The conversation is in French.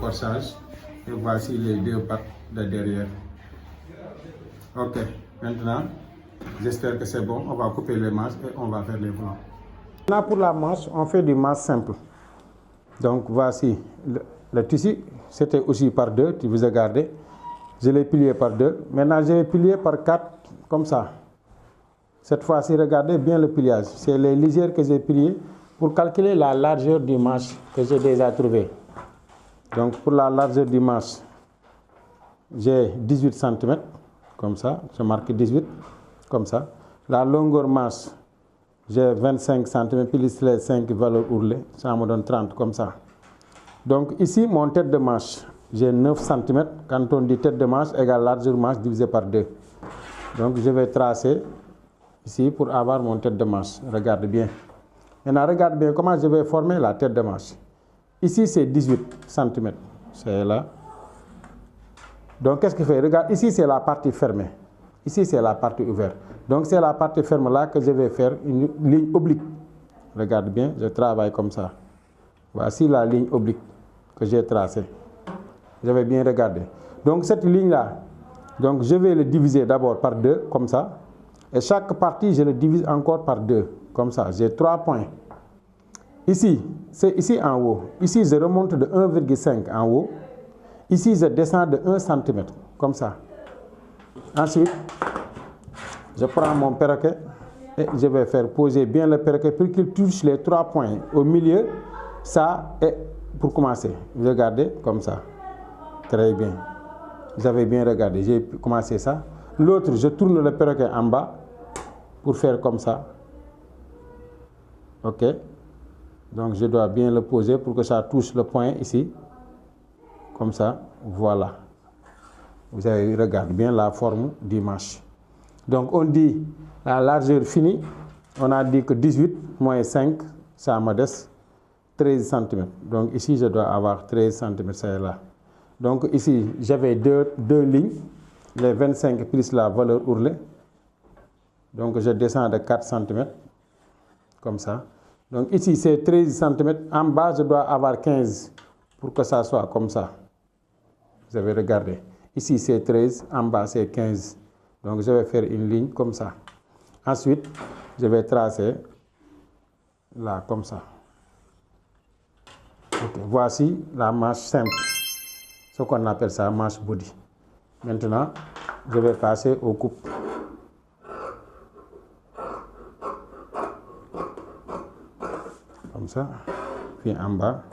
corsage. Et voici les deux pattes de derrière. Ok, maintenant, j'espère que c'est bon. On va couper les manches et on va faire les flancs. Maintenant, pour la manche, on fait du manche simple. Donc, voici le tissu. C'était aussi par 2, tu vous as gardé. Je l'ai plié par 2. Maintenant, je vais plier par 4, comme ça. Cette fois-ci, regardez bien le pliage. C'est les lisières que j'ai pliées pour calculer la largeur du manche que j'ai déjà trouvé. Donc, pour la largeur du manche, j'ai 18 cm, comme ça. Je marque 18, comme ça. La longueur manche, j'ai 25 cm, plus les 5 valeurs ourlées. Ça me donne 30, comme ça. Donc, ici, mon tête de manche, j'ai 9 cm. Quand on dit tête de manche égale largeur manche divisé par 2. Donc, je vais tracer ici pour avoir mon tête de manche. Regarde bien. Maintenant, regarde bien comment je vais former la tête de manche. Ici, c'est 18 cm. C'est là. Donc, qu'est-ce qu'il fait? Regarde, ici, c'est la partie fermée. Ici, c'est la partie ouverte. Donc, c'est la partie ferme là que je vais faire une ligne oblique. Regarde bien, je travaille comme ça. Voici la ligne oblique que j'ai tracée. Je vais bien regarder. Donc, cette ligne-là, donc, je vais le diviser d'abord par 2, comme ça. Et chaque partie, je le divise encore par 2, comme ça. J'ai 3 points. Ici, c'est ici en haut. Ici, je remonte de 1,5 en haut. Ici, je descends de 1 cm, comme ça. Ensuite, je prends mon perroquet et je vais faire poser bien le perroquet pour qu'il touche les 3 points. Au milieu, ça est pour commencer. Regardez, comme ça. Très bien. Vous avez bien regardé. J'ai commencé ça. L'autre, je tourne le perroquet en bas pour faire comme ça. Ok. Donc, je dois bien le poser pour que ça touche le point ici. Comme ça. Voilà. Vous avez regardé bien la forme du manche. Donc, on dit la largeur finie. On a dit que 18 moins 5, ça me laisse 13 cm. Donc, ici, je dois avoir 13 cm. C'est là. Donc, ici, j'avais deux lignes. Les 25 plus la valeur ourlée. Donc, je descends de 4 cm. Comme ça. Donc, ici, c'est 13 cm. En bas, je dois avoir 15 pour que ça soit comme ça. Vous avez regardé. Ici, c'est 13. En bas, c'est 15. Donc, je vais faire une ligne comme ça. Ensuite, je vais tracer là, comme ça. Okay. Voici la manche simple. Ce qu'on appelle ça manche body. Maintenant, je vais passer aux coupes. Comme ça. Puis en bas.